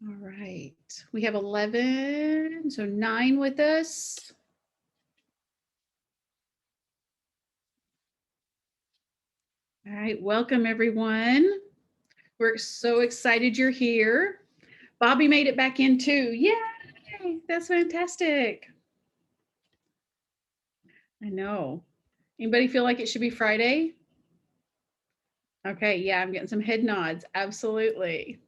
All right, we have 11, so 9 with us. All right, welcome everyone. We're so excited you're here. Bobby made it back in too. Yay, that's fantastic. I know. Anybody feel like it should be Friday? Okay, yeah, I'm getting some head nods. Absolutely.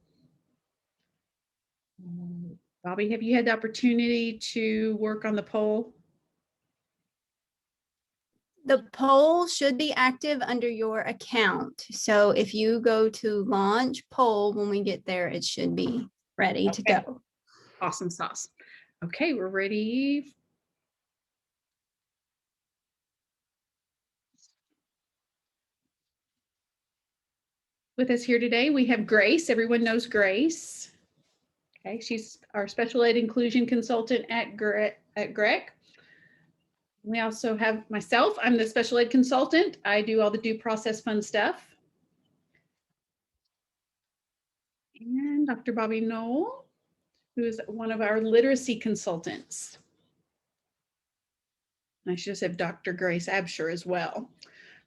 Bobby, have you had the opportunity to work on the poll? The poll should be active under your account. So if you go to launch poll, when we get there, it should be ready to go. Awesome sauce. Okay, we're ready. With us here today, we have Grace. Everyone knows Grace. Okay, she's our special ed inclusion consultant at GREC. We also have myself. I'm the special ed consultant. I do all the due process fun stuff. And Dr. Bobby Knoll, who is one of our literacy consultants. I should have said Dr. Grace Absher as well.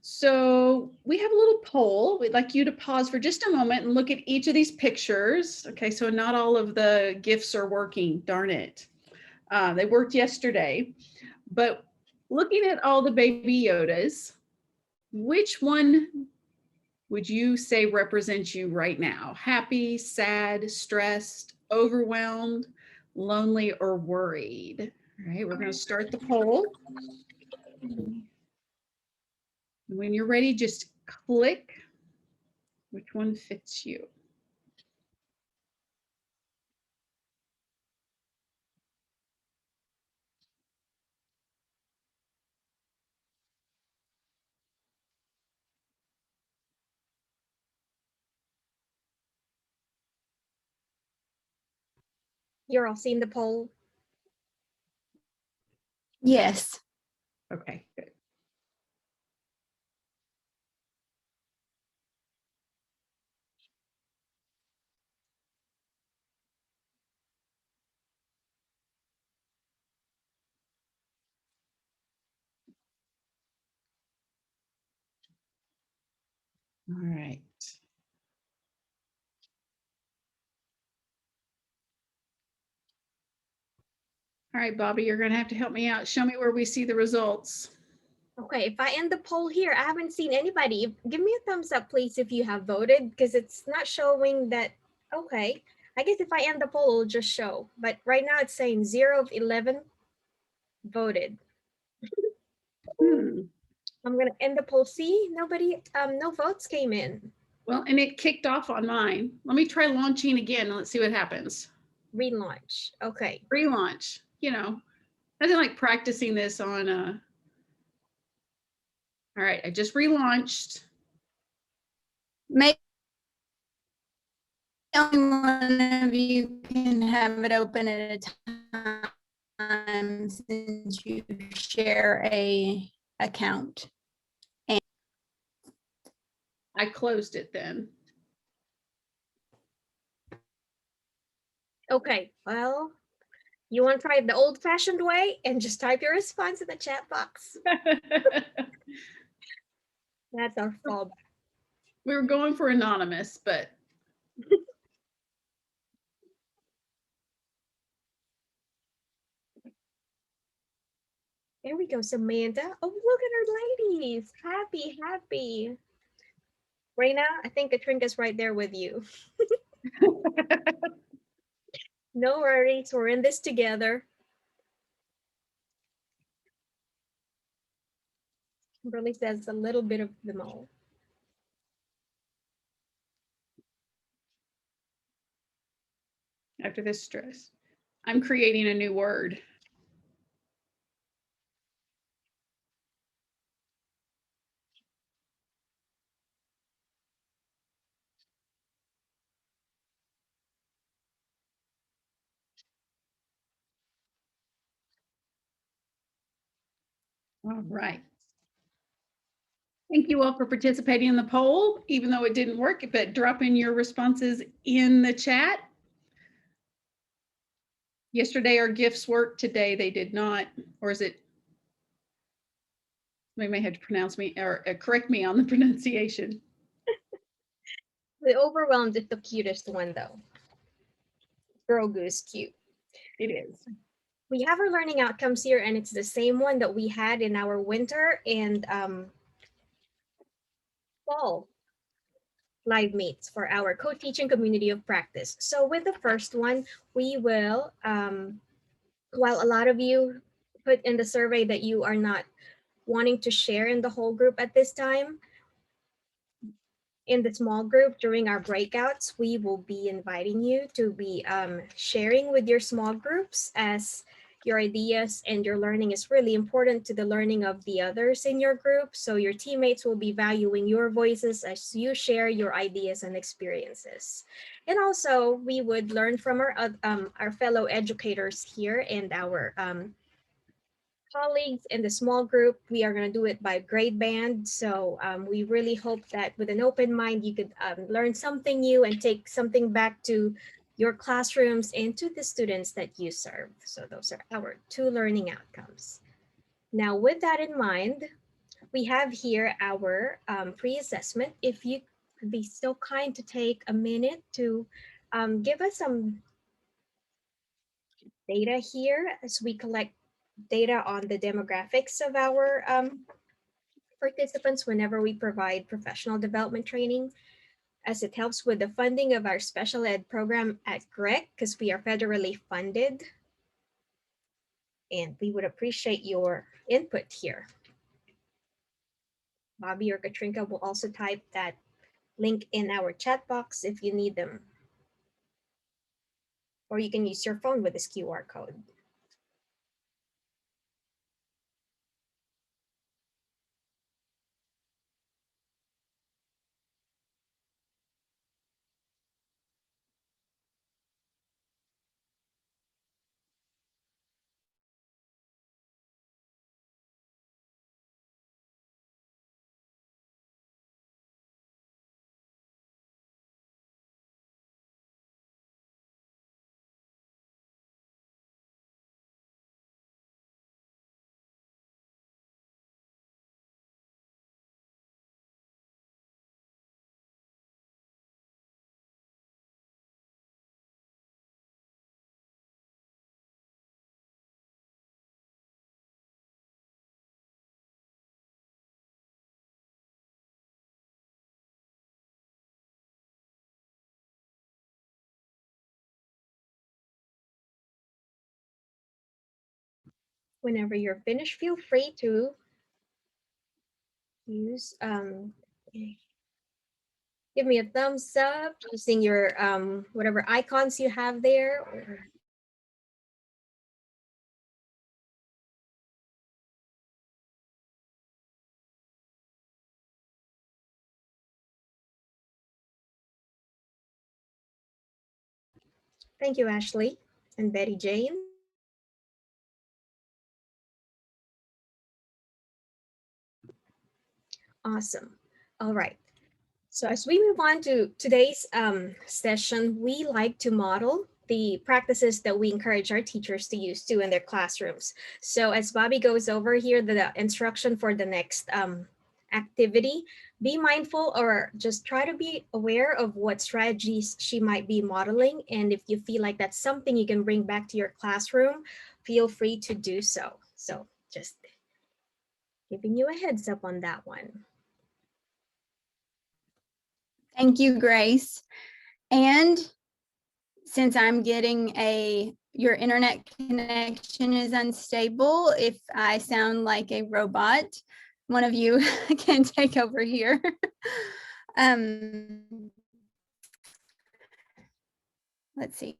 So we have a little poll. We'd like you to pause for just a moment and look at each of these pictures. Okay, so not all of the GIFs are working, darn it. They worked yesterday, but looking at all the baby Yodas, which one would you say represents you right now? Happy, sad, stressed, overwhelmed, lonely, or worried? All right, we're going to start the poll. When you're ready, just click which one fits you. You're all seeing the poll? Yes. Okay, good. All right. All right, Bobby, you're going to have to help me out. Show me where we see the results. Okay, if I end the poll here, I haven't seen anybody. Give me a thumbs up, please, if you have voted, because it's not showing that. Okay, I guess if I end the poll, it'll just show. But right now it's saying 0 of 11 voted. I'm gonna end the poll. See, nobody, no votes came in. Well, and it kicked off on mine. Let me try launching again and let's see what happens. Relaunch. Okay. Relaunch. You know, I didn't like practicing this on all right, I just relaunched. Maybe only one of you can have it open at a time since you share a account. And I closed it then. Okay, well, you want to try it the old-fashioned way and just type your response in the chat box. That's our fallback. We were going for anonymous, but There we go, Samantha. Oh, look at our ladies. Happy, happy. Raina, I think Katrinka's right there with you. No worries, we're in this together. Kimberly says a little bit of them all. after this stress, I'm creating a new word. All right. Thank you all for participating in the poll, even though it didn't work, but drop in your responses in the chat. Yesterday our gifts worked, today they did not, or is it? They may have to pronounce me or correct me on the pronunciation. The overwhelmed is the cutest one though. Grogu is cute. It is. We have our learning outcomes here, and it's the same one that we had in our winter and fall live meets for our co-teaching community of practice. So with the first one, we will, while a lot of you put in the survey that you are not wanting to share in the whole group at this time, in the small group during our breakouts, we will be inviting you to be sharing with your small groups, as your ideas and your learning is really important to the learning of the others in your group. So your teammates will be valuing your voices as you share your ideas and experiences. And also we would learn from our fellow educators here and our colleagues in the small group. We are going to do it by grade band. So we really hope that with an open mind, you could learn something new and take something back to your classrooms and to the students that you serve. So those are our 2 learning outcomes. Now, with that in mind, we have here our pre-assessment. If you could be so kind to take a minute to give us some data here as we collect data on the demographics of our participants whenever we provide professional development training, as it helps with the funding of our special ed program at GREC, because we are federally funded. And we would appreciate your input here. Bobby or Katrinka will also type that link in our chat box if you need them. Or you can use your phone with this QR code. Whenever you're finished, feel free to use, give me a thumbs up using your whatever icons you have there. Or thank you, Ashley and Betty Jane. Awesome. All right. So as we move on to today's session, we like to model the practices that we encourage our teachers to use too in their classrooms. So as Bobby goes over here, the instruction for the next activity, be mindful or just try to be aware of what strategies she might be modeling. And if you feel like that's something you can bring back to your classroom, feel free to do so. So just giving you a heads up on that one. Thank you, Grace. And since I'm getting your internet connection is unstable, if I sound like a robot, one of you can take over here. Let's see.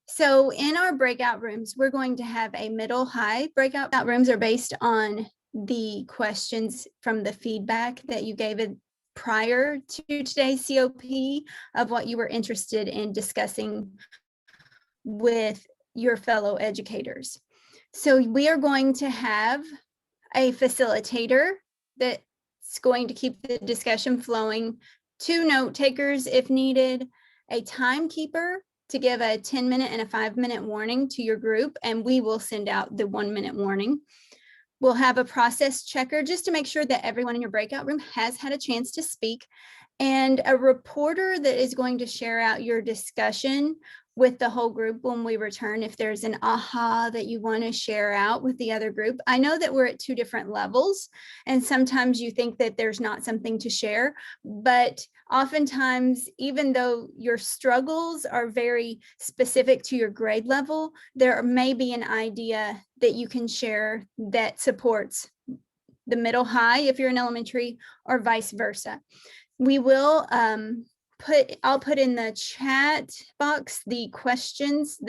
So in our breakout rooms, we're going to have a middle-high. Breakout rooms are based on the questions from the feedback that you gave it prior to today's COP of what you were interested in discussing with your fellow educators. So we are going to have a facilitator that's going to keep the discussion flowing, 2 note takers if needed, a timekeeper to give a 10-minute and a 5-minute warning to your group, and we will send out the 1-minute warning. We'll have a process checker just to make sure that everyone in your breakout room has had a chance to speak, and a reporter that is going to share out your discussion with the whole group when we return. If there's an aha that you want to share out with the other group. I know that we're at 2 different levels, and sometimes you think that there's not something to share, but oftentimes, even though your struggles are very specific to your grade level, there may be an idea that you can share that supports the middle high if you're in elementary, or vice versa. We will I'll put in the chat box the questions.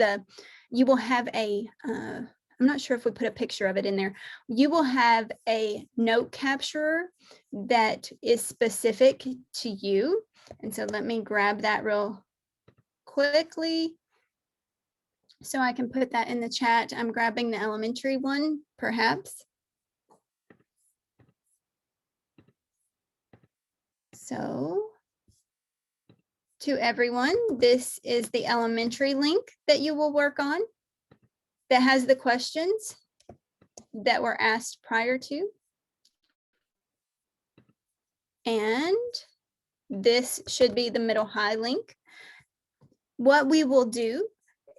You will have a I'm not sure if we put a picture of it in there. You will have a note capturer that is specific to you. And so let me grab that real quickly so I can put that in the chat. I'm grabbing the elementary one, perhaps. So to everyone, this is the elementary link that you will work on that has the questions that were asked prior to. And this should be the middle high link. What we will do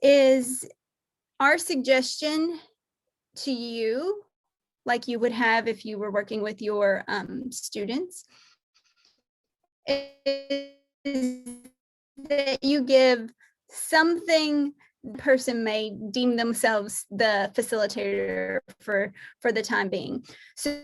is our suggestion to you, like you would have if you were working with your students, is that you give something the person may deem themselves the facilitator for the time being. So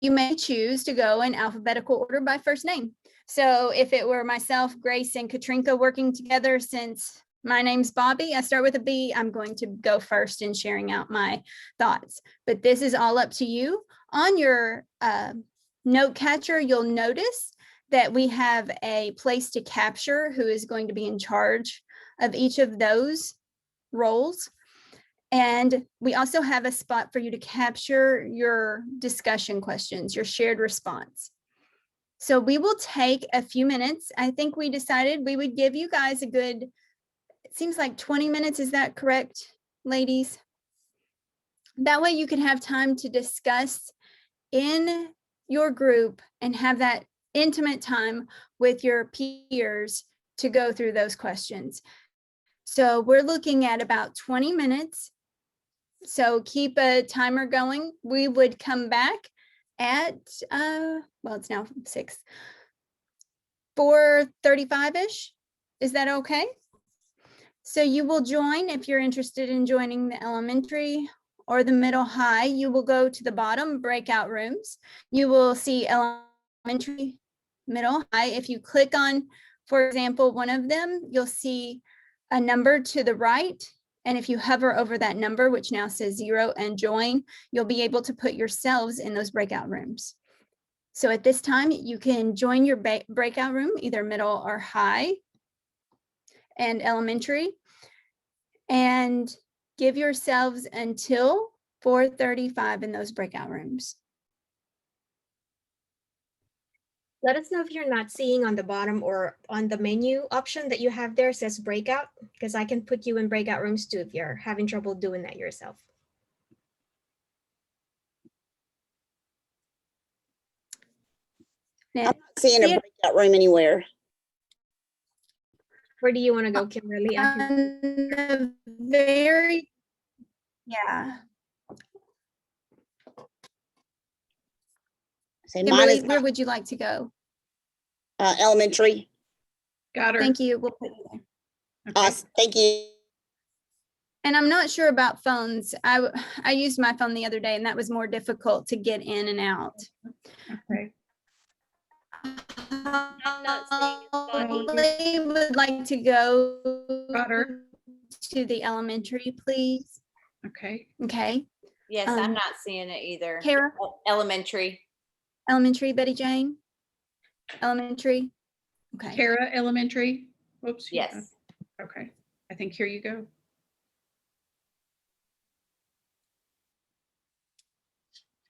you may choose to go in alphabetical order by first name. So if it were myself, Grace, and Katrinka working together, since my name's Bobby, I start with a B, I'm going to go first in sharing out my thoughts. But this is all up to you. On your note catcher, you'll notice that we have a place to capture who is going to be in charge of each of those roles. And we also have a spot for you to capture your discussion questions, your shared response. So we will take a few minutes. I think we decided we would give you guys a good, it seems like 20 minutes. Is that correct, ladies? That way you can have time to discuss in your group and have that intimate time with your peers to go through those questions. So we're looking at about 20 minutes. So keep a timer going. We would come back at, well, it's now 4:35-ish. Is that okay? So you will join, if you're interested in joining the elementary or the middle high, you will go to the bottom breakout rooms. You will see elementary, middle, high. If you click on, for example, one of them, you'll see a number to the right. And if you hover over that number, which now says 0 and join, you'll be able to put yourselves in those breakout rooms. So at this time, you can join your breakout room, either middle or high and elementary, and give yourselves until 4:35 in those breakout rooms. Let us know if you're not seeing on the bottom or on the menu option that you have there says breakout, because I can put you in breakout rooms too if you're having trouble doing that yourself. Now, I'm not seeing a breakout room anywhere. Where do you want to go, Kimberly? I can... yeah. Say Kimberly, mine is where would you like to go? elementary. Got her. Thank you. We'll put you there. Okay. Thank you. And I'm not sure about phones. I used my phone the other day, and that was more difficult to get in and out. Okay. Holly would like to go Got her. to the elementary, please. Okay. Okay. Yes, I'm not seeing it either. Kara? Elementary. Elementary, Betty Jane? Elementary? Okay. Kara, elementary. Whoops. Yes. Okay. I think here you go.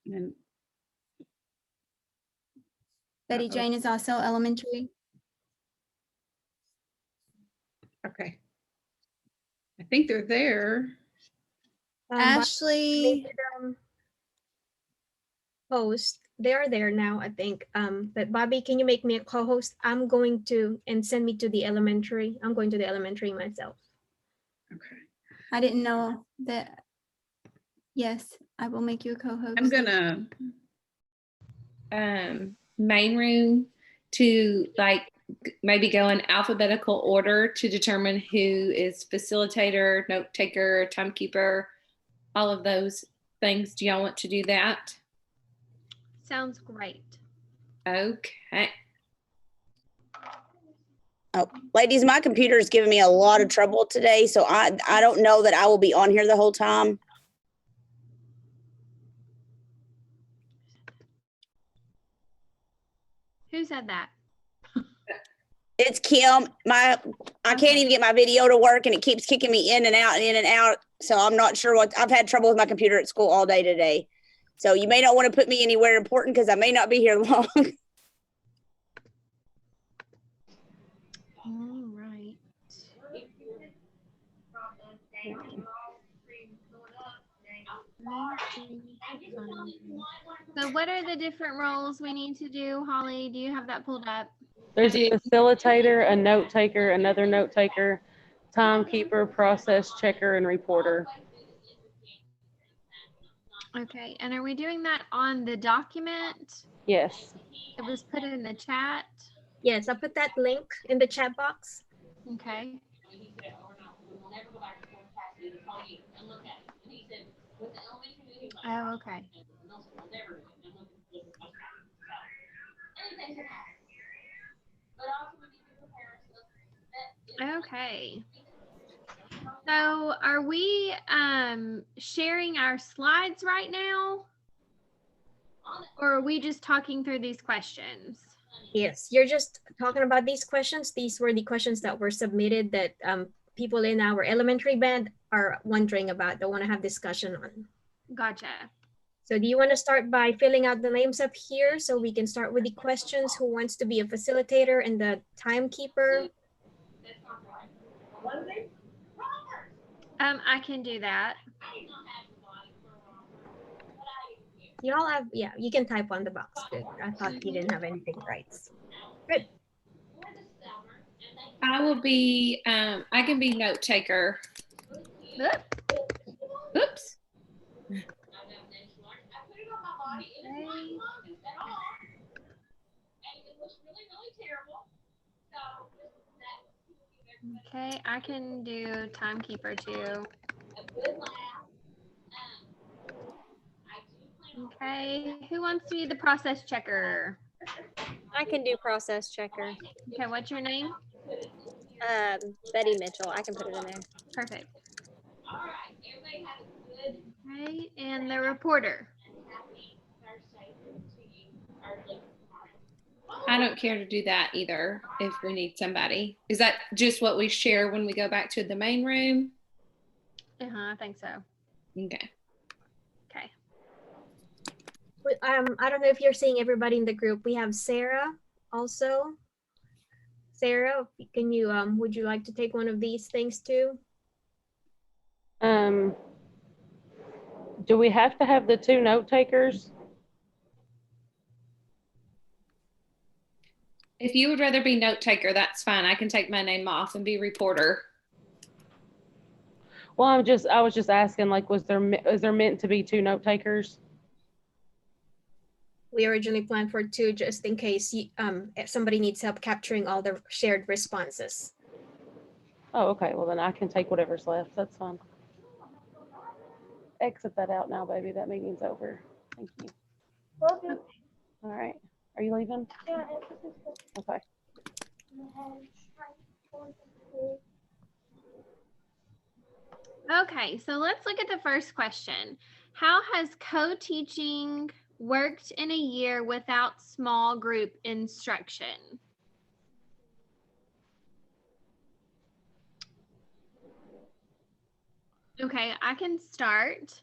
And then, Betty Jane is also elementary. Okay. I think they're there. Ashley, Host. They are there now, I think. But Bobby, can you make me a co-host? I'm going to and send me to the elementary. I'm going to the elementary myself. Okay. I didn't know that. Yes, I will make you a co-host. I'm gonna main room to like maybe go in alphabetical order to determine who is facilitator, note taker, timekeeper, all of those things. Do y'all want to do that? Sounds great. Okay. Oh, ladies, my computer is giving me a lot of trouble today, so I don't know that I will be on here the whole time. Who said that? It's Kim. I can't even get my video to work, and it keeps kicking me in and out and in and out. So I'm not sure what. I've had trouble with my computer at school all day today. So you may not want to put me anywhere important because I may not be here long. All right. So what are the different roles we need to do, Holly? Do you have that pulled up? There's a facilitator, a note taker, another note taker, timekeeper, process checker, and reporter. Okay, and are we doing that on the document? Yes. It was put in the chat. Yes, I put that link in the chat box. Okay. Oh, okay. Okay. So are we sharing our slides right now? Or are we just talking through these questions? Yes, you're just talking about these questions. These were the questions that were submitted that people in our elementary band are wondering about, they want to have discussion on. Gotcha. So do you want to start by filling out the names up here so we can start with the questions? Who wants to be a facilitator and the timekeeper? I can do that. You all have, yeah, you can type on the box. Good. I thought you didn't have anything right. Good. I will be, I can be note taker. Oops. Okay, I can do timekeeper too. Okay, who wants to be the process checker? I can do process checker. Okay, what's your name? Betty Mitchell. I can put it in there. Perfect. Okay, and the reporter. I don't care to do that either if we need somebody. Is that just what we share when we go back to the main room? I think so. Okay. Okay. I don't know if you're seeing everybody in the group. We have Sarah also. Sarah, can you, would you like to take one of these things too? Do we have to have the two note takers? If you would rather be note taker, that's fine. I can take my name off and be reporter. Well, I was just asking, like, is there meant to be two note takers? We originally planned for two just in case if somebody needs help capturing all the shared responses. Oh, okay. Well, then I can take whatever's left. That's fine. Exit that out now, baby. That meeting's over. Thank you. All right. Are you leaving? Yeah. Okay. Okay, so let's look at the first question. How has co-teaching worked in a year without small group instruction? Okay, I can start.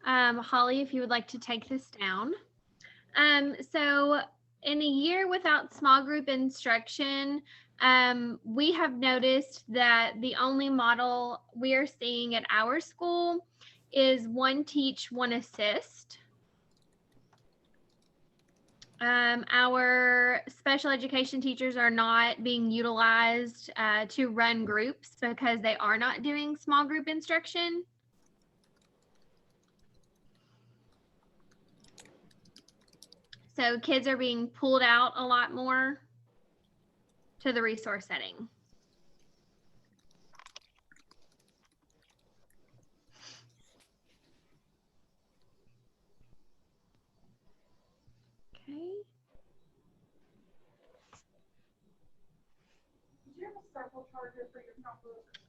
Holly, if you would like to take this down. So In a year without small group instruction, we have noticed that the only model we are seeing at our school is one teach, one assist. Our special education teachers are not being utilized to run groups because they are not doing small group instruction. So kids are being pulled out a lot more to the resource setting. Okay.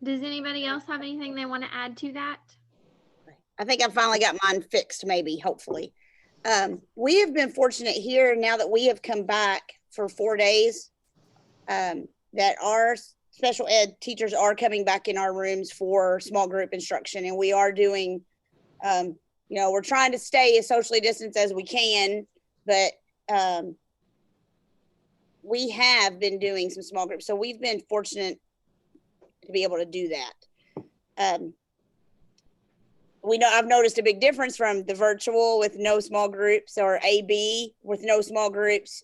Does anybody else have anything they want to add to that? I think I finally got mine fixed, maybe, hopefully. We have been fortunate here now that we have come back for 4 days, that our special ed teachers are coming back in our rooms for small group instruction. And we are doing, we're trying to stay as socially distanced as we can, but we have been doing some small groups. So we've been fortunate to be able to do that. We know I've noticed a big difference from the virtual with no small groups or AB with no small groups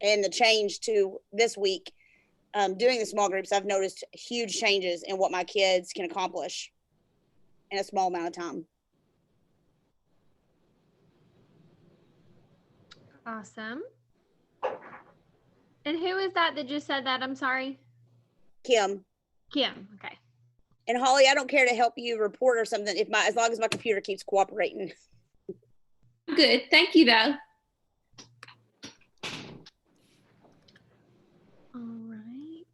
and the change to this week doing the small groups. I've noticed huge changes in what my kids can accomplish in a small amount of time. Awesome. And who is that just said that? I'm sorry. Kim. Kim. Okay. And Holly, I don't care to help you report or something as long as my computer keeps cooperating. Good. Thank you, though. All right.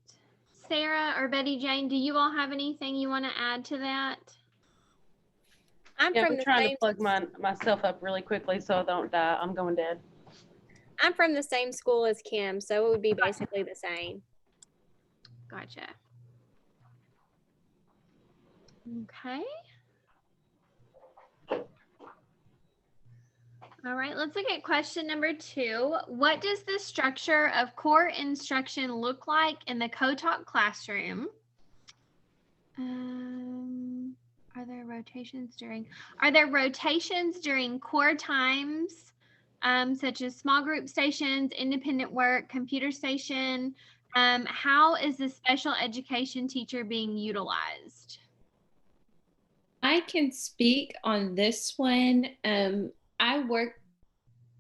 Sarah or Betty Jane, do you all have anything you want to add to that? I'm Yeah, from I'm the trying same. to plug myself up really quickly so I don't die. I'm going dead. I'm from the same school as Kim, so it would be basically the same. Gotcha. Okay. All right, let's look at question number 2. What does the structure of core instruction look like in the co-taught classroom? Are there rotations during core times, such as small group stations, independent work, computer station? How is the special education teacher being utilized? I can speak on this one. I work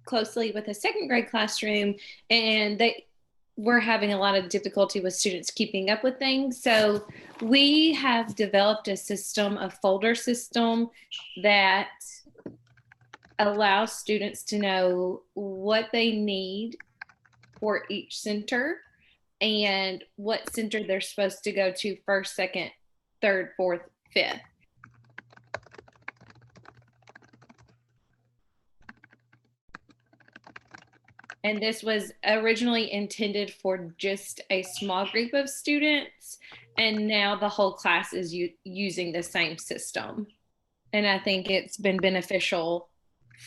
closely with a second grade classroom, and they were having a lot of difficulty with students keeping up with things. So we have developed a system, a folder system that allows students to know what they need for each center and what center they're supposed to go to first, second, third, fourth, fifth. And this was originally intended for just a small group of students. And now the whole class is using the same system. And I think it's been beneficial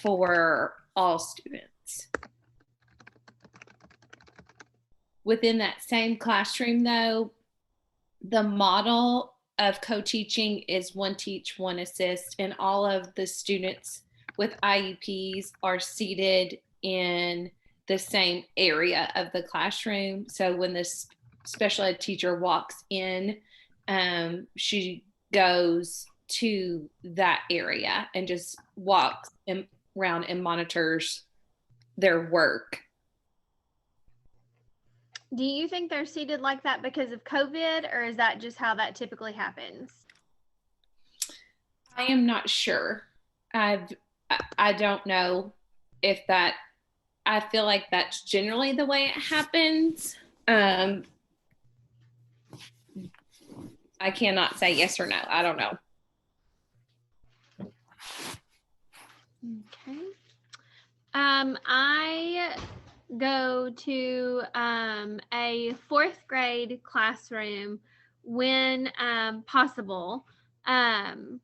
for all students. Within that same classroom, though, the model of co-teaching is one teach, one assist, and all of the students with IEPs are seated in the same area of the classroom. So when this special ed teacher walks in, she goes to that area and just walks around and monitors their work. Do you think they're seated like that because of COVID, or is that just how that typically happens? I am not sure. I don't know if that, I feel like that's generally the way it happens. I cannot say yes or no. I don't know. Okay. I go to a 4th grade classroom when possible. And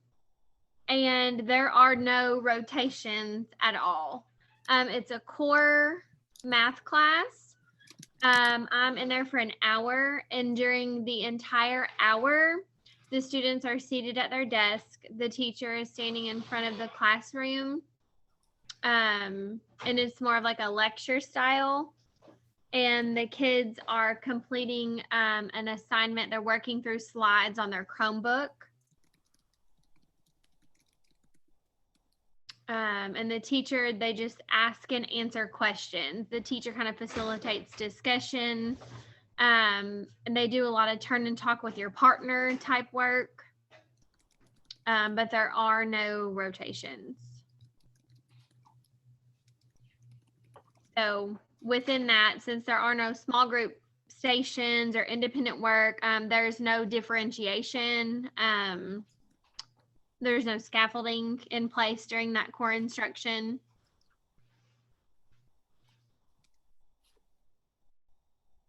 there are no rotations at all. It's a core math class. I'm in there for an hour, and during the entire hour, the students are seated at their desk. The teacher is standing in front of the classroom, and it's more of like a lecture style. And the kids are completing an assignment. They're working through slides on their Chromebook. And the teacher, they just ask and answer questions. The teacher kind of facilitates discussion. And they do a lot of turn and talk with your partner type work. But there are no rotations. So within that, since there are no small group stations or independent work, there's no differentiation. There's no scaffolding in place during that core instruction.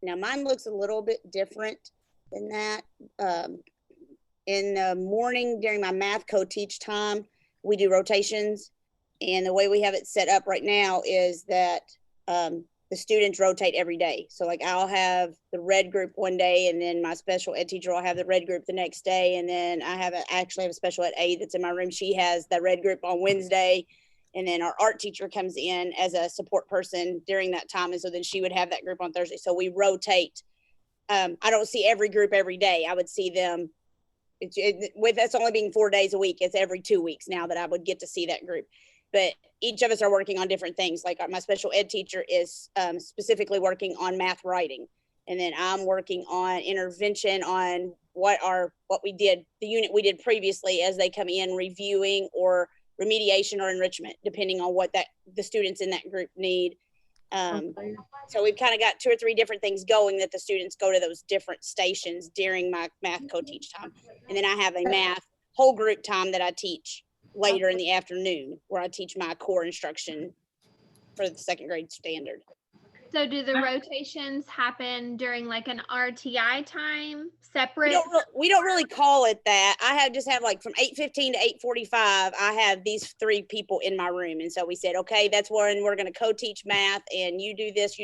Now mine looks a little bit different than that. In the morning during my math co-teach time, we do rotations. And the way we have it set up right now is that the students rotate every day. So like I'll have the red group one day, and then my special ed teacher will have the red group the next day. And then I actually have a special ed aide that's in my room. She has the red group on Wednesday. And then our art teacher comes in as a support person during that time. And so then she would have that group on Thursday. So we rotate. I don't see every group every day. I would see them with us only being 4 days a week. It's every 2 weeks now that I would get to see that group. But each of us are working on different things. Like my special ed teacher is specifically working on math writing. And then I'm working on intervention on what we did, the unit we did previously as they come in, reviewing or remediation or enrichment, depending on what the students in that group need. So we've kind of got 2 or 3 different things going that the students go to those different stations during my math co-teach time. And then I have a math whole group time that I teach later in the afternoon, where I teach my core instruction for the 2nd grade standard. So do the rotations happen during like an RTI time separate? We don't really call it that. I just have like from 8:15 to 8:45, I have these 3 people in my room. And so we said, okay, that's when we're going to co-teach math, and you do this,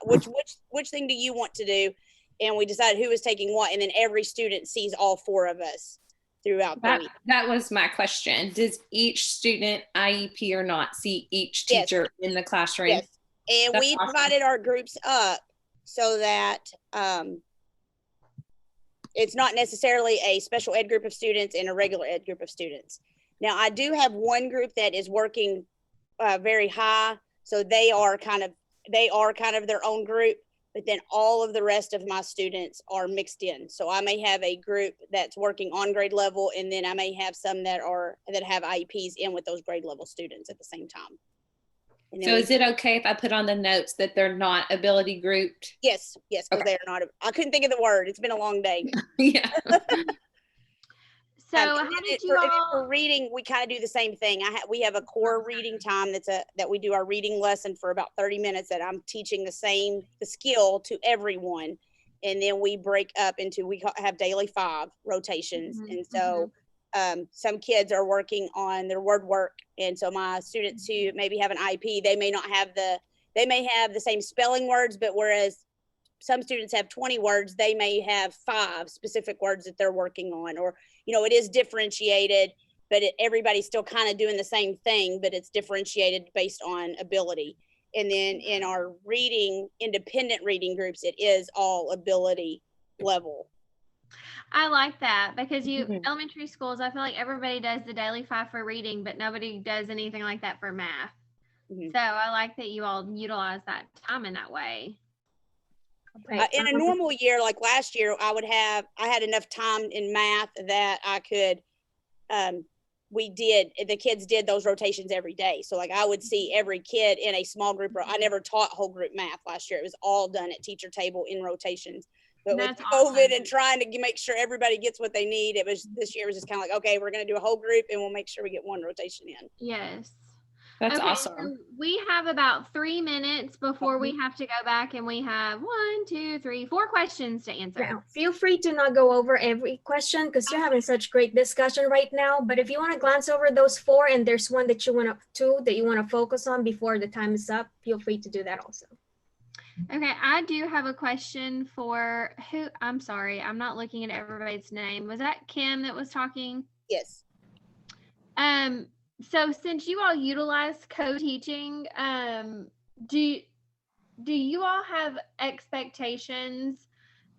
which thing do you want to do? And we decided who was taking what. And then every student sees all 4 of us throughout the week. That was my question. Does each student, IEP or not, see each teacher in the classroom? Yes. And That's we awesome. divided our groups up so that it's not necessarily a special ed group of students and a regular ed group of students. Now, I do have one group that is working very high. So they are kind of their own group, but then all of the rest of my students are mixed in. So I may have a group that's working on grade level, and then I may have some that have IEPs in with those grade level students at the same time. So is it okay if I put on the notes that they're not ability grouped? Yes, because Okay. they're not. I couldn't think of the word. It's been a long day. Yeah. So how did you all? For reading, we kind of do the same thing. We have a core reading time that we do our reading lesson for about 30 minutes that I'm teaching the skill to everyone. And then we break up into, we have daily 5 rotations. Mm-hmm, And so some kids are working on their word work. And so my students who maybe have an IEP, they may have the same spelling words, but whereas some students have 20 words, they may have 5 specific words that they're working on, or, it is differentiated, but everybody's still kind of doing the same thing, but it's differentiated based on ability. And then in our independent reading groups, it is all ability level. I like that because elementary schools, I feel like everybody does the daily 5 for reading, but nobody does anything like that for math. Mm-hmm. So I like that you all utilize that time in that way. Okay. In a normal year, like last year, I had enough time in math that I could, the kids did those rotations every day. So like I would see every kid in a small group. I never taught whole group math last year. It was all done at teacher table in rotations. But with COVID and trying to make sure everybody gets what they need, this year was just kind of like, okay, we're going to do a whole group and we'll make sure we get one rotation in. Yes. That's Okay, awesome. so we have about 3 minutes before we have to go back, and we have 1, 2, 3, 4 questions to answer. Now, feel free to not go over every question because you're having such great discussion right now. But if you want to glance over those 4 and there's one that you want to focus on before the time is up, feel free to do that also. Okay, I do have a question for who? I'm sorry, I'm not looking at everybody's name. Was that Kim that was talking? Yes. So since you all utilize co-teaching, do you all have expectations,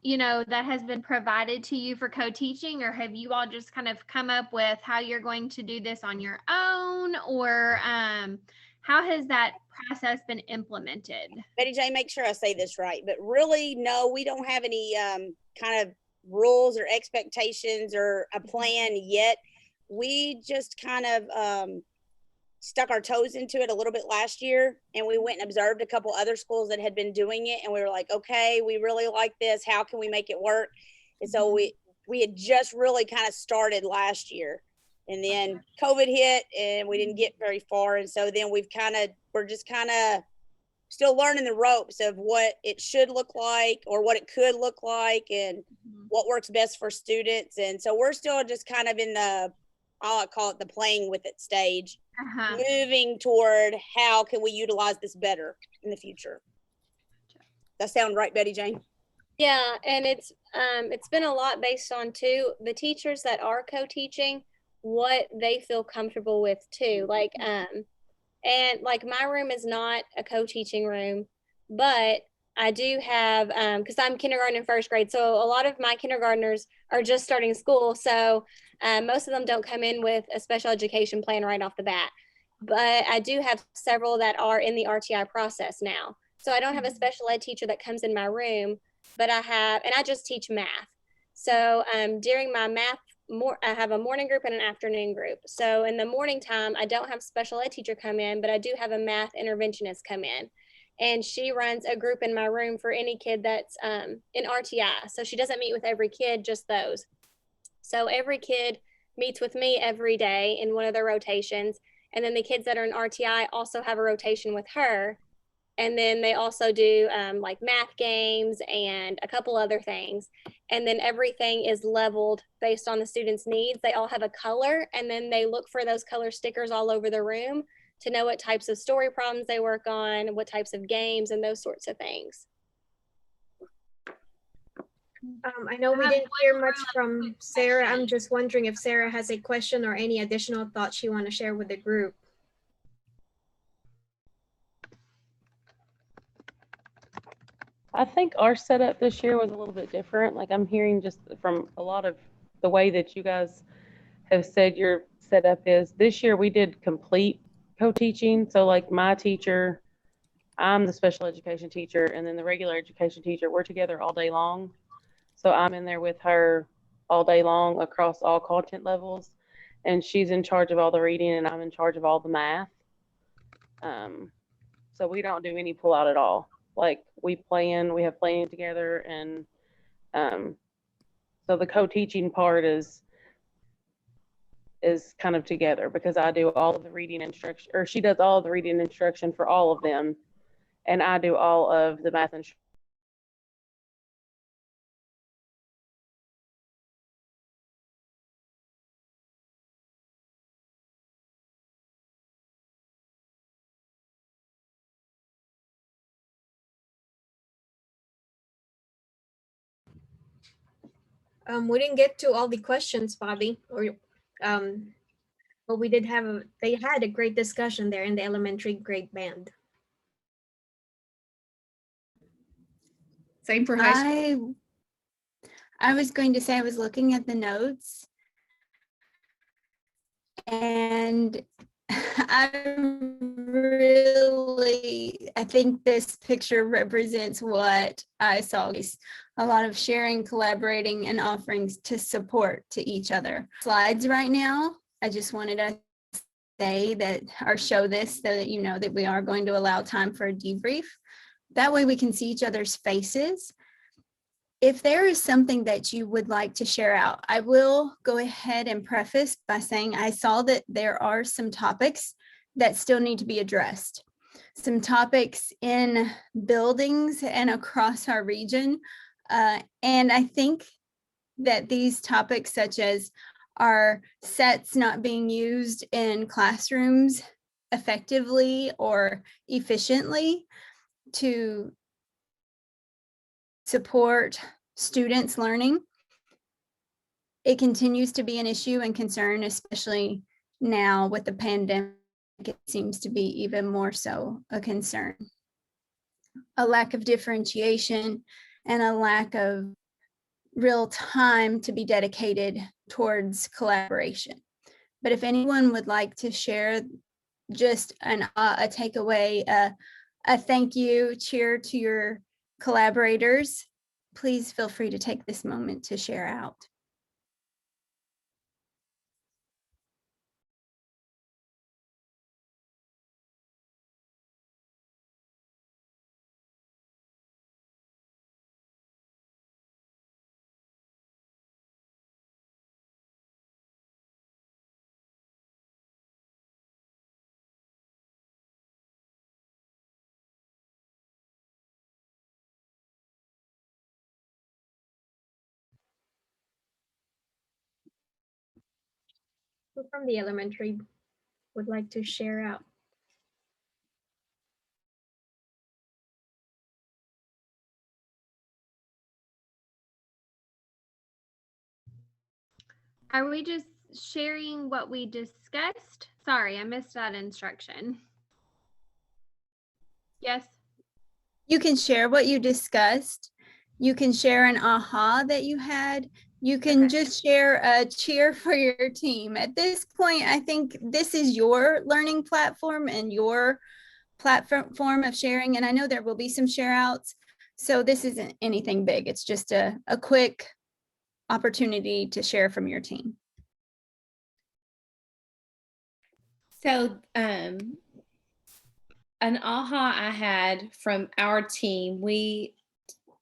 that has been provided to you for co-teaching, or have you all just kind of come up with how you're going to do this on your own, or how has that process been implemented? Betty Jane, make sure I say this right, but really, no, we don't have any kind of rules or expectations or a plan yet. We just kind of stuck our toes into it a little bit last year, and we went and observed a couple other schools that had been doing it, and we were like, okay, we really like this. How can we make it work? And so we had just really kind of started last year, and then COVID hit and we didn't get very far. And so then we're just kind of still learning the ropes of what it should look like or what it could look like and what works best for students. And so we're still just kind of in the, I'll call it the playing with it stage, moving toward how can we utilize this better in the future. That sound right, Betty Jane? Yeah, and it's been a lot based on too the teachers that are co-teaching, what they feel comfortable with too. Like and like my room is not a co-teaching room, but I do have because I'm kindergarten and first grade, so a lot of my kindergartners are just starting school, so most of them don't come in with a special education plan right off the bat. But I do have several that are in the RTI process now. So I don't have a special ed teacher that comes in my room, but I just teach math. So during my math, I have a morning group and an afternoon group. So in the morning time, I don't have special ed teacher come in, but I do have a math interventionist come in. And she runs a group in my room for any kid that's in RTI. So she doesn't meet with every kid, just those. So every kid meets with me every day in one of their rotations. And then the kids that are in RTI also have a rotation with her. And then they also do like math games and a couple other things. And then everything is leveled based on the students' needs. They all have a color, and then they look for those color stickers all over the room to know what types of story problems they work on, what types of games, and those sorts of things. I know we didn't hear much from Sarah. I'm just wondering if Sarah has a question or any additional thoughts you want to share with the group. I think our setup this year was a little bit different. Like I'm hearing just from a lot of the way that you guys have said your setup is. This year we did complete co-teaching. So like my teacher, I'm the special education teacher, and then the regular education teacher, we're together all day long. So I'm in there with her all day long across all content levels, and she's in charge of all the reading and I'm in charge of all the math. So we don't do any pull out at all. Like we have planning together, and so the co-teaching part is kind of together because I do all of the reading instruction, or she does all of the reading instruction for all of them, and I do all of the math instruction. We didn't get to all the questions, Bobby, but we did they had a great discussion there in the elementary grade band. Same for high school. I was going to say I was looking at the notes, and I think this picture represents what I saw. A lot of sharing, collaborating, and offerings to support to each other. Slides right now, I just wanted to say that, or show this so that you know that we are going to allow time for a debrief. That way we can see each other's faces. If there is something that you would like to share out, I will go ahead and preface by saying I saw that there are some topics that still need to be addressed. Some topics in buildings and across our region. And I think that these topics, such as our sets not being used in classrooms effectively or efficiently to support students' learning, it continues to be an issue and concern, especially now with the pandemic. It seems to be even more so a concern. A lack of differentiation and a lack of real time to be dedicated towards collaboration. But if anyone would like to share just a takeaway, a thank you, cheer to your collaborators, please feel free to take this moment to share out. Who from the elementary would like to share out? Are we just sharing what we discussed? Sorry, I missed that instruction. Yes. You can share what you discussed. You can share an aha that you had. You can just share a cheer for your team. At this point, I think this is your learning platform and your platform of sharing. And I know there will be some share outs. So this isn't anything big. It's just a quick opportunity to share from your team. So an aha I had from our team,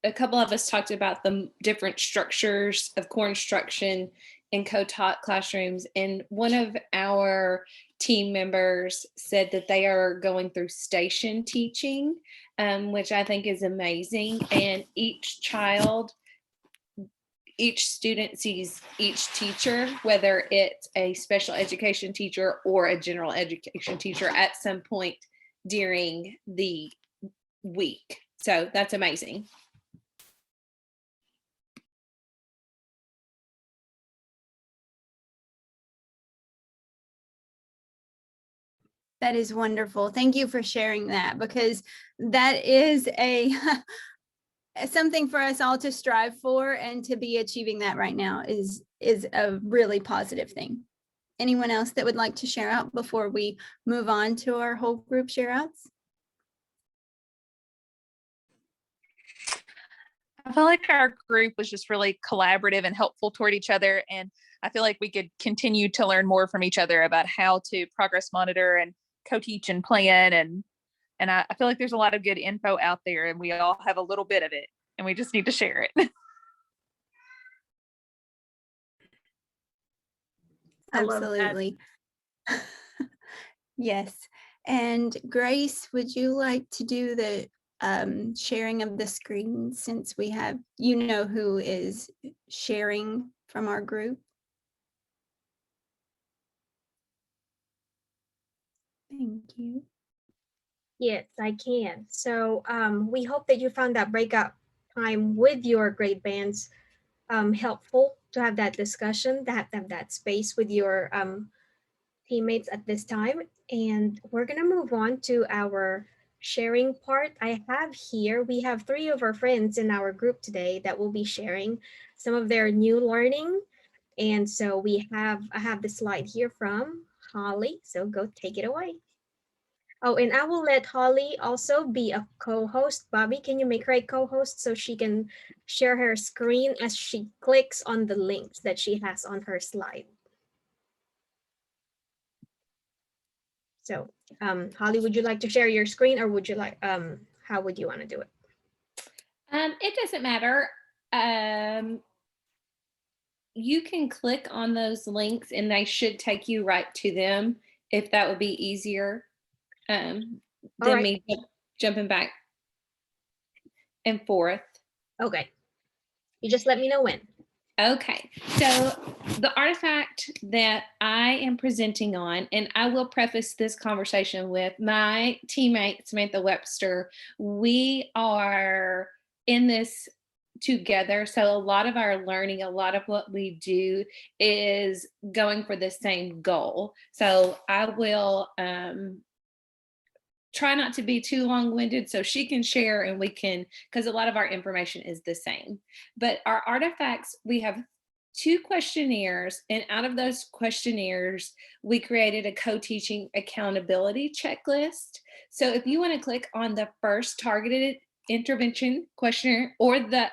a couple of us talked about the different structures of core instruction in co-taught classrooms. And one of our team members said that they are going through station teaching, which I think is amazing. And each student sees each teacher, whether it's a special education teacher or a general education teacher at some point during the week. So that's amazing. That is wonderful. Thank you for sharing that, because that is something for us all to strive for, and to be achieving that right now is a really positive thing. Anyone else that would like to share out before we move on to our whole group share outs? I feel like our group was just really collaborative and helpful toward each other. And I feel like we could continue to learn more from each other about how to progress monitor and co-teach and plan. And I feel like there's a lot of good info out there, and we all have a little bit of it, and we just need to share it. Absolutely. Yes. And Grace, would you like to do the sharing of the screen, since we have, who is sharing from our group? Thank you. Yes, I can. So we hope that you found that breakout time with your grade bands helpful, to have that discussion, to have that space with your teammates at this time. And we're gonna move on to our sharing part. We have 3 of our friends in our group today that will be sharing some of their new learning. And so I have the slide here from Holly, so go take it away. Oh, and I will let Holly also be a co-host. Bobby, can you make her a co-host so she can share her screen as she clicks on the links that she has on her slide? So, Holly, would you like to share your screen, or would you like, how would you want to do it? It doesn't matter. You can click on those links and they should take you right to them. if that would be easier than right. me jumping back and forth. Okay. You just let me know when. Okay, so the artifact that I am presenting on, and I will preface this conversation with my teammate, Samantha Webster, we are in this together. So a lot of our learning, a lot of what we do is going for the same goal. So I will try not to be too long-winded so she can share and we can, because a lot of our information is the same. But our artifacts, we have 2 questionnaires, and out of those questionnaires, we created a co-teaching accountability checklist. So if you want to click on the first targeted intervention questionnaire or the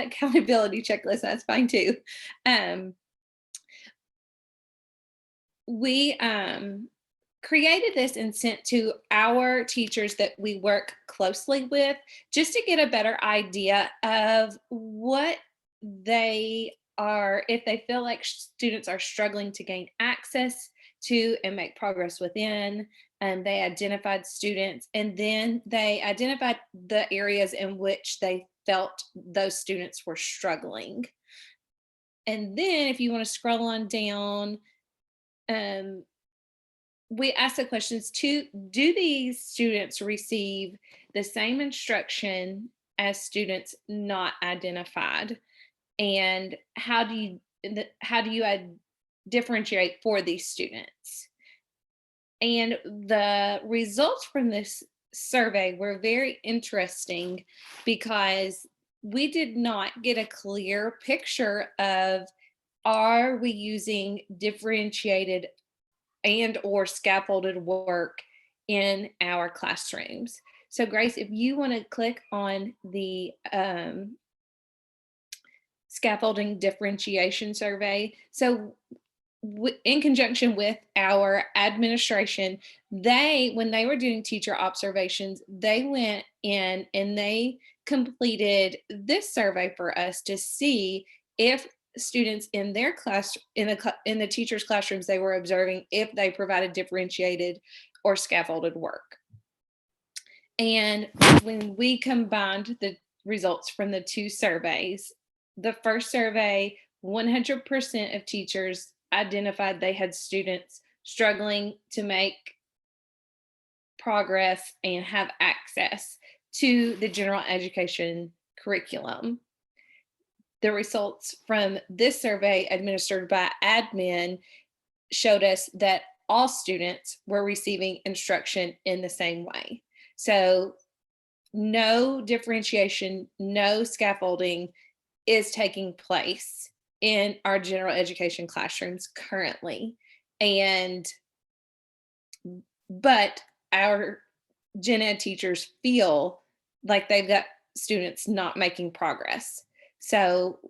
accountability checklist, that's fine too. We created this and sent to our teachers that we work closely with just to get a better idea of what they are, if they feel like students are struggling to gain access to and make progress within. And they identified students, and then they identified the areas in which they felt those students were struggling. And then if you want to scroll on down, we ask the questions do these students receive the same instruction as students not identified? And how do you differentiate for these students? And the results from this survey were very interesting because we did not get a clear picture of, are we using differentiated and or scaffolded work in our classrooms? So Grace, if you want to click on the scaffolding differentiation survey. So in conjunction with our administration, when they were doing teacher observations, they went in and they completed this survey for us to see if students in their class, in the teachers' classrooms they were observing, if they provided differentiated or scaffolded work. And when we combined the results from the 2 surveys, the first survey, 100% of teachers identified they had students struggling to make progress and have access to the general education curriculum. The results from this survey administered by admin showed us that all students were receiving instruction in the same way. So no differentiation, no scaffolding is taking place in our general education classrooms currently. But our gen ed teachers feel like they've got students not making progress. So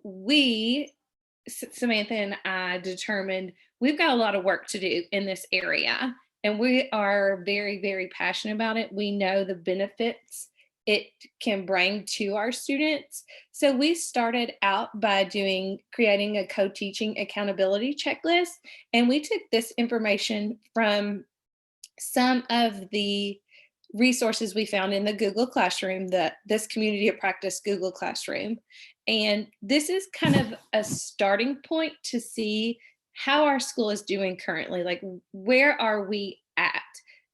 Samantha and I determined we've got a lot of work to do in this area, and we are very, very passionate about it. We know the benefits it can bring to our students. So we started out by creating a co-teaching accountability checklist, and we took this information from some of the resources we found in the Google Classroom, this Community of Practice Google Classroom. And this is kind of a starting point to see how our school is doing currently. Like, where are we at?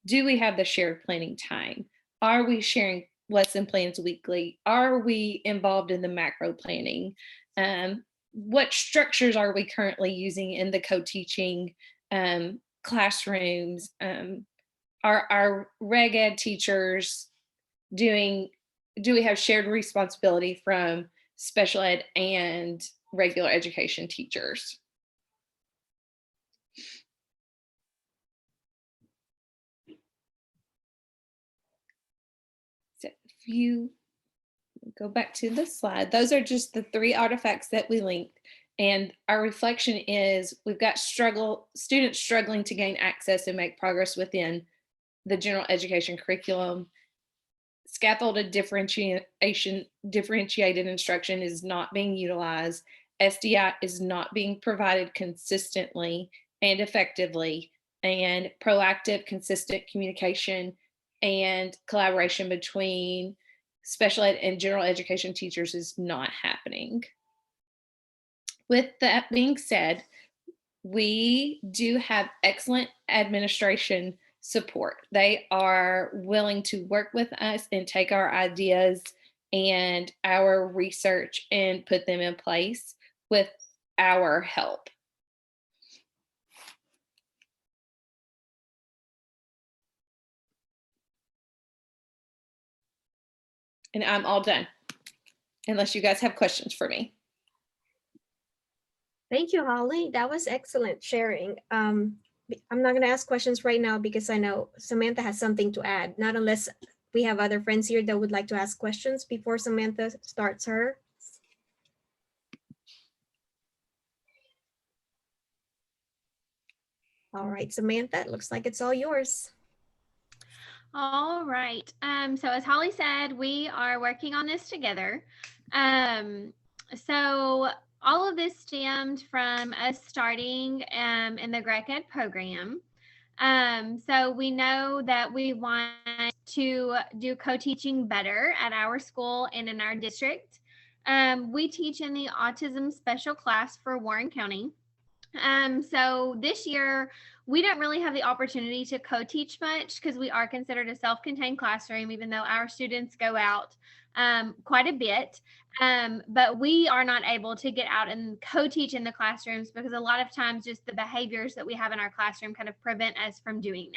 Do we have the shared planning time? Are we sharing lesson plans weekly? Are we involved in the macro planning? What structures are we currently using in the co-teaching classrooms? Are our reg ed teachers do we have shared responsibility from special ed and regular education teachers? So if you go back to the slide, those are just the 3 artifacts that we linked. And our reflection is we've got students struggling to gain access and make progress within the general education curriculum. Scaffolded differentiated instruction is not being utilized. SDI is not being provided consistently and effectively. and proactive, consistent communication and collaboration between special ed and general education teachers is not happening. With that being said, we do have excellent administration support. They are willing to work with us and take our ideas and our research and put them in place with our help. And I'm all done, unless you guys have questions for me. Thank you, Holly. That was excellent sharing. I'm not going to ask questions right now because I know Samantha has something to add, not unless we have other friends here that would like to ask questions before Samantha starts her. All right, Samantha, it looks like it's all yours. All right. So as Holly said, we are working on this together. So all of this stemmed from us starting in the Grec Ed program. So we know that we want to do co-teaching better at our school and in our district. We teach in the autism special class for Warren County. So this year, we don't really have the opportunity to co-teach much because we are considered a self-contained classroom, even though our students go out quite a bit. But we are not able to get out and co-teach in the classrooms because a lot of times just the behaviors that we have in our classroom kind of prevent us from doing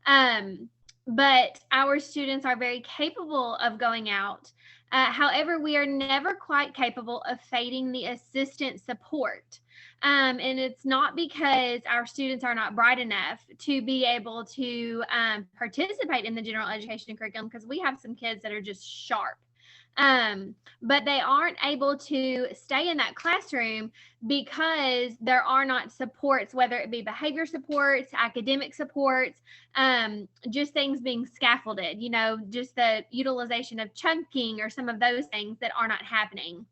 that. But our students are very capable of going out. However, we are never quite capable of fading the assistant support. And it's not because our students are not bright enough to be able to participate in the general education curriculum, because we have some kids that are just sharp. But they aren't able to stay in that classroom because there are not supports, whether it be behavior supports, academic supports, just things being scaffolded, just the utilization of chunking or some of those things that are not happening.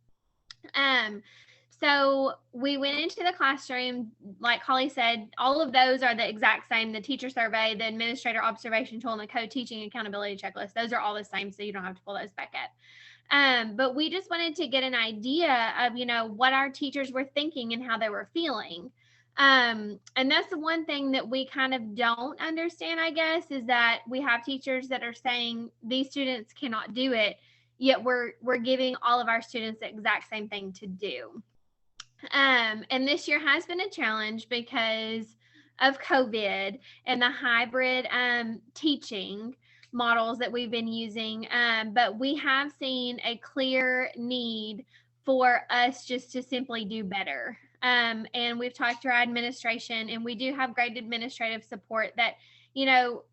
So we went into the classroom, like Holly said, all of those are the exact same. The teacher survey, the administrator observation tool, and the co-teaching accountability checklist. Those are all the same, so you don't have to pull those back up. But we just wanted to get an idea of, what our teachers were thinking and how they were feeling. And that's the one thing that we kind of don't understand, I guess, is that we have teachers that are saying these students cannot do it, yet we're giving all of our students the exact same thing to do. And this year has been a challenge because of COVID and the hybrid teaching models that we've been using. But we have seen a clear need for us just to simply do better. And we've talked to our administration, and we do have great administrative support that,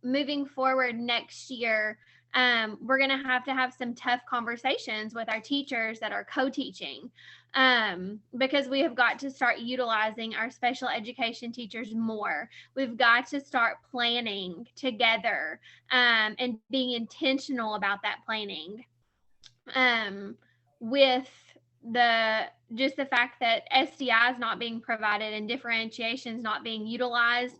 moving forward next year, we're going to have some tough conversations with our teachers that are co-teaching, because we have got to start utilizing our special education teachers more. We've got to start planning together, and being intentional about that planning, with the fact that SDI is not being provided and differentiation is not being utilized.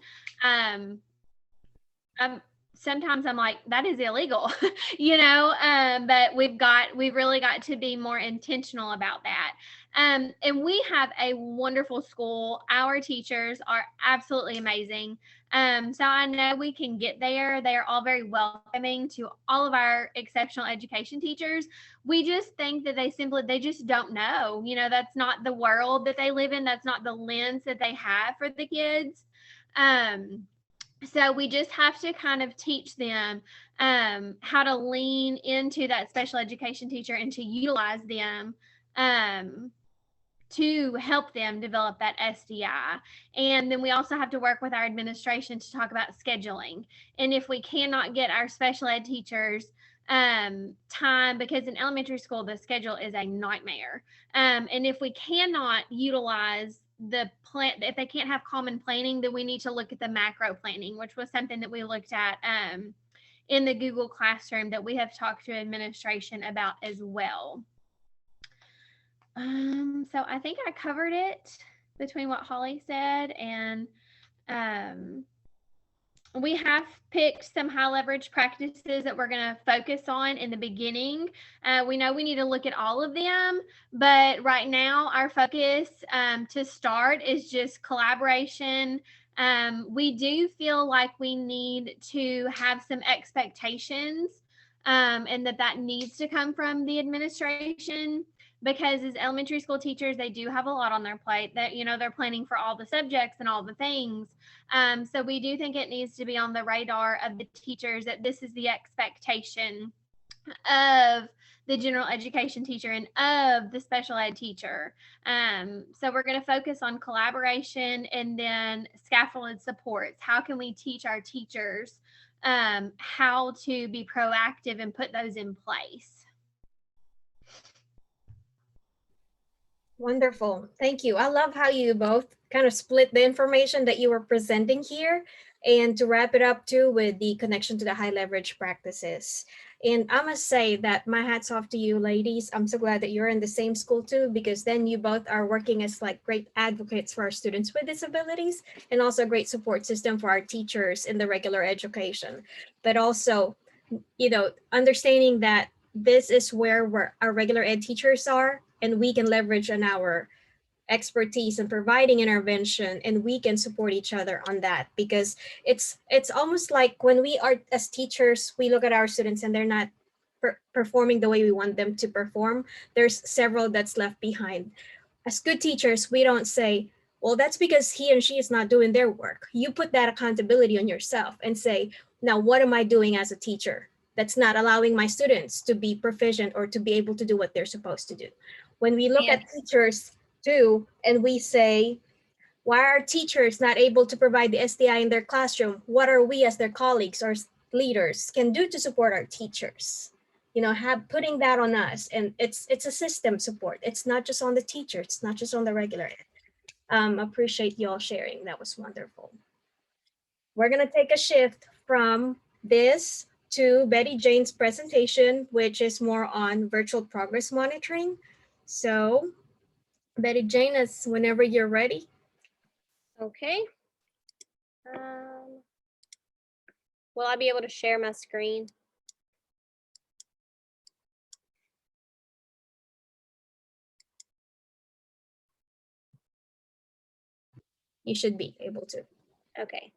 Sometimes I'm like, that is illegal, but we've really got to be more intentional about that. And we have a wonderful school. Our teachers are absolutely amazing. So I know we can get there. They are all very welcoming to all of our exceptional education teachers. We just think that they just don't know, that's not the world that they live in. That's not the lens that they have for the kids. So we just have to kind of teach them how to lean into that special education teacher and to utilize them to help them develop that SDI. And then we also have to work with our administration to talk about scheduling. And if we cannot get our special ed teachers time, because in elementary school, the schedule is a nightmare. And if we cannot utilize the plan, if they can't have common planning, then we need to look at the macro planning, which was something that we looked at in the Google Classroom that we have talked to administration about as well. So I think I covered it between what Holly said and we have picked some high leverage practices that we're going to focus on in the beginning. We know we need to look at all of them, but right now our focus to start is just collaboration. We do feel like we need to have some expectations, and that needs to come from the administration, because as elementary school teachers, they do have a lot on their plate, that, you know, they're planning for all the subjects and all the things. So we do think it needs to be on the radar of the teachers that this is the expectation of the general education teacher and of the special ed teacher. So we're going to focus on collaboration and then scaffolded supports. How can we teach our teachers how to be proactive and put those in place? Wonderful. Thank you. I love how you both kind of split the information that you were presenting here, and to wrap it up too with the connection to the high leverage practices. And I must say that my hat's off to you ladies. I'm so glad that you're in the same school too, because then you both are working as like great advocates for our students with disabilities, and also a great support system for our teachers in the regular education. But also, you know, understanding that this is where our regular ed teachers are, and we can leverage on our expertise in providing intervention, and we can support each other on that, because it's almost like when we are as teachers, we look at our students and they're not performing the way we want them to perform. There's several that's left behind. As good teachers, we don't say, well, that's because he and she is not doing their work. You put that accountability on yourself and say, now what am I doing as a teacher that's not allowing my students to be proficient or to be able to do what they're supposed to do? When we look at teachers too, and we say, why are teachers not able to provide the STI in their classroom? What are we as their colleagues or leaders can do to support our teachers? You know, putting that on us, and it's a system support. It's not just on the teacher. It's not just on the regular ed. Appreciate you all sharing. That was wonderful. We're gonna take a shift from this to Betty Jane's presentation, which is more on virtual progress monitoring. So Betty Jane, is whenever you're ready. Okay. Will I be able to share my screen? You should be able to. Okay.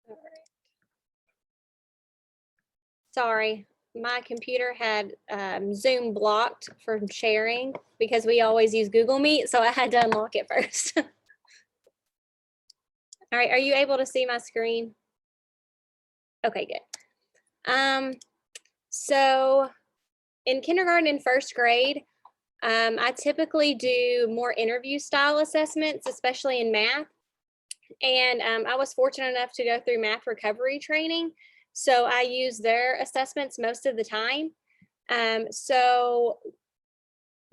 All right. Sorry, my computer had Zoom blocked from sharing because we always use Google Meet, so I had to unlock it first. All right, are you able to see my screen? Okay, good. So in kindergarten and first grade, I typically do more interview style assessments, especially in math. And I was fortunate enough to go through math recovery training. So I use their assessments most of the time. So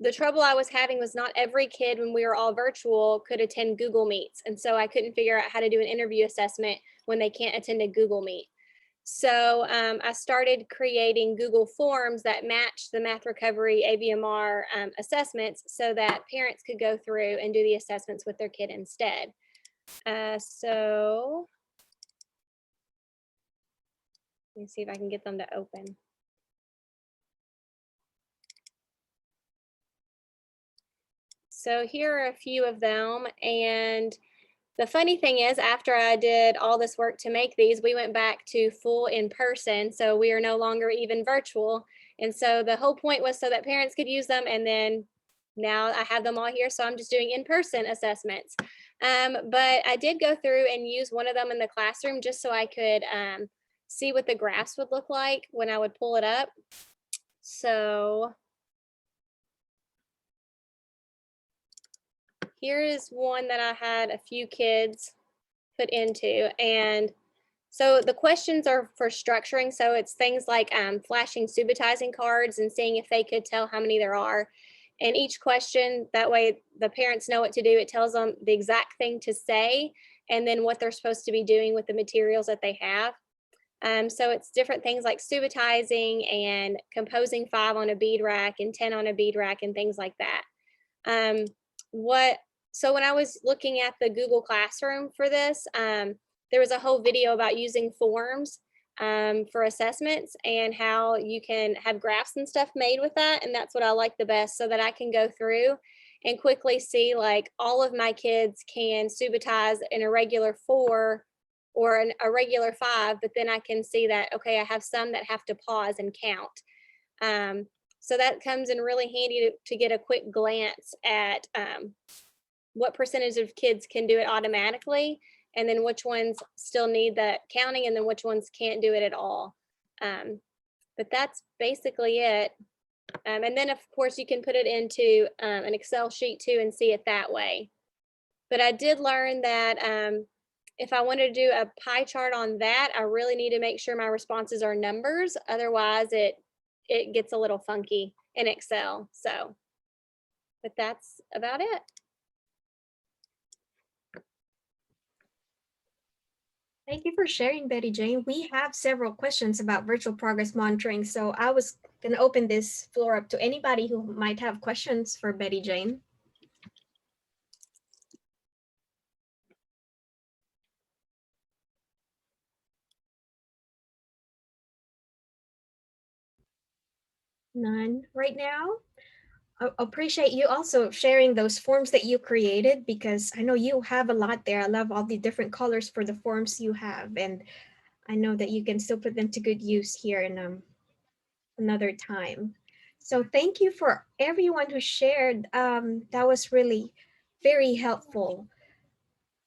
the trouble I was having was not every kid, when we were all virtual, could attend Google Meets. And so I couldn't figure out how to do an interview assessment when they can't attend a Google Meet. So I started creating Google Forms that matched the math recovery AVMR assessments, so that parents could go through and do the assessments with their kid instead. So let me see if I can get them to open. So here are a few of them. And the funny thing is, after I did all this work to make these, we went back to full in person. So we are no longer even virtual. And so the whole point was so that parents could use them. And then now I have them all here. So I'm just doing in-person assessments. But I did go through and use one of them in the classroom just so I could see what the graphs would look like when I would pull it up. So here is one that I had a few kids put into. And So the questions are for structuring. So it's things like flashing subitizing cards and seeing if they could tell how many there are. And each question, that way the parents know what to do. It tells them the exact thing to say and then what they're supposed to be doing with the materials that they have. So it's different things like subitizing and composing 5 on a bead rack and 10 on a bead rack and things like that. So when I was looking at the Google Classroom for this, there was a whole video about using forms for assessments and how you can have graphs and stuff made with that. And that's what I like the best, so that I can go through and quickly see like all of my kids can subitize an irregular 4 or a regular 5, but then I can see that, okay, I have some that have to pause and count. So that comes in really handy to get a quick glance at what percentage of kids can do it automatically, and then which ones still need that counting, and then which ones can't do it at all. But that's basically it. And then of course you can put it into an Excel sheet too and see it that way. But I did learn that if I want to do a pie chart on that, I really need to make sure my responses are numbers. Otherwise it gets a little funky in Excel. So, but that's about it. Thank you for sharing, Betty Jane. We have several questions about virtual progress monitoring. So I was going to open this floor up to anybody who might have questions for Betty Jane. None right now. I appreciate you also sharing those forms that you created, because I know you have a lot there. I love all the different colors for the forms you have, and I know that you can still put them to good use here in another time. So thank you for everyone who shared. That was really very helpful.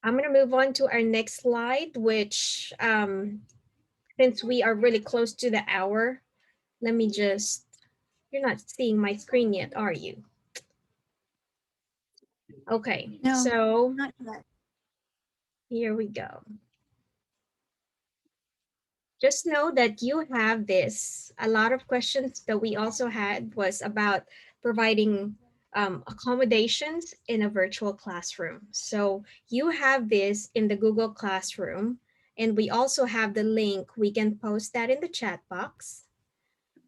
I'm going to move on to our next slide, which since we are really close to the hour, let me just, you're not seeing my screen yet, are you? Okay, No, so not yet. here we go. Just know that you have this. A lot of questions that we also had was about providing accommodations in a virtual classroom. So you have this in the Google Classroom, and we also have the link. We can post that in the chat box.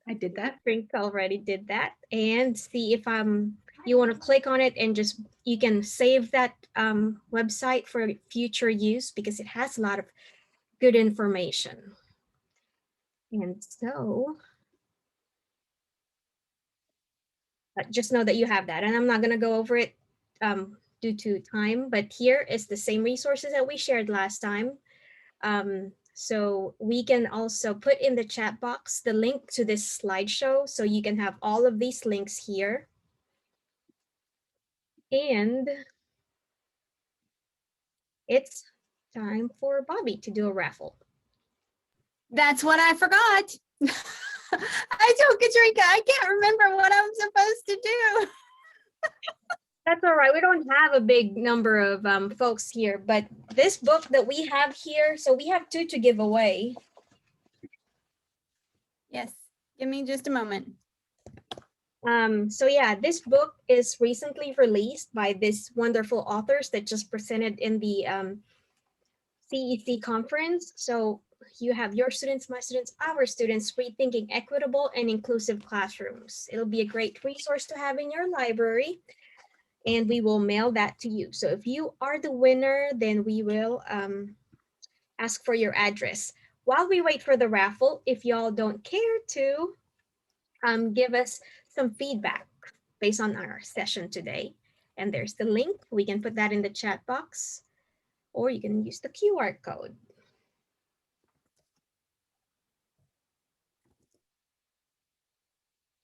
I did that. Brink already did that. And see if you want to click on it and just, you can save that website for future use, because it has a lot of good information. And so just know that you have that. And I'm not going to go over it due to time, but here is the same resources that we shared last time. So we can also put in the chat box the link to this slideshow, so you can have all of these links here. And it's time for Bobby to do a raffle. That's what I forgot. I told Katrina, I can't remember what I'm supposed to do. That's all right. We don't have a big number of folks here, but this book that we have here, so we have 2 to give away. Yes, give me just a moment. So yeah, this book is recently released by these wonderful authors that just presented in the CEC conference. So you have your students, my students, our students, Rethinking Equitable and Inclusive Classrooms. It'll be a great resource to have in your library, and we will mail that to you. So if you are the winner, then we will ask for your address. While we wait for the raffle, if y'all don't care to give us some feedback based on our session today, and there's the link. We can put that in the chat box, or you can use the QR code.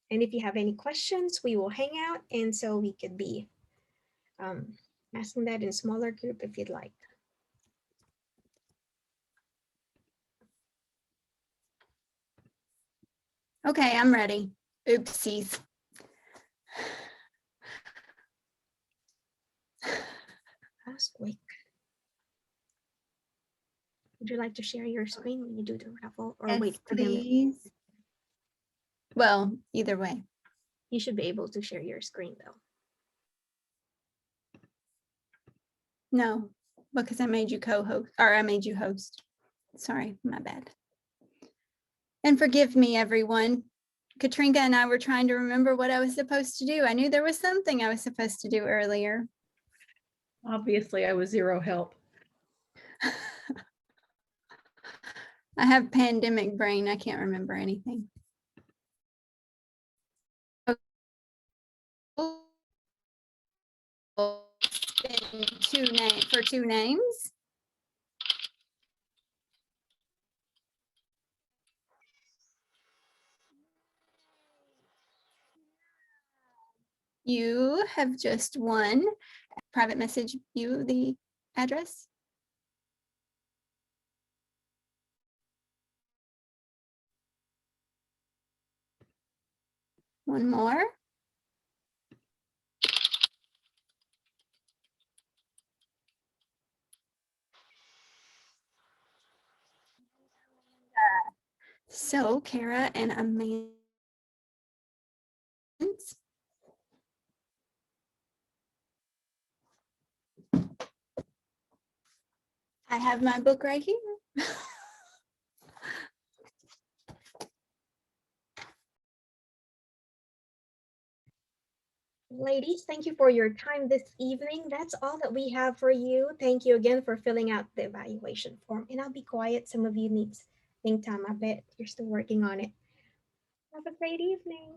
And if you have any questions, we will hang out, and so we could be asking that in a smaller group if you'd like. Okay, I'm ready. Oopsies. Last week. Would you like to share your screen when you do the raffle, or Yes, wait for them? please. Well, either way. You should be able to share your screen though. No, because I made you co-host, or I made you host. Sorry, my bad. And forgive me, everyone. Katrinka and I were trying to remember what I was supposed to do. I knew there was something I was supposed to do earlier. Obviously, I was zero help. I have pandemic brain. I can't remember anything. For two names. You have just won. Private message you the address. One more. So Kara and Amanda. I have my book right here. Ladies, thank you for your time this evening. That's all that we have for you. Thank you again for filling out the evaluation form. And I'll be quiet. Some of you need think time. I bet you're still working on it. Have a great evening.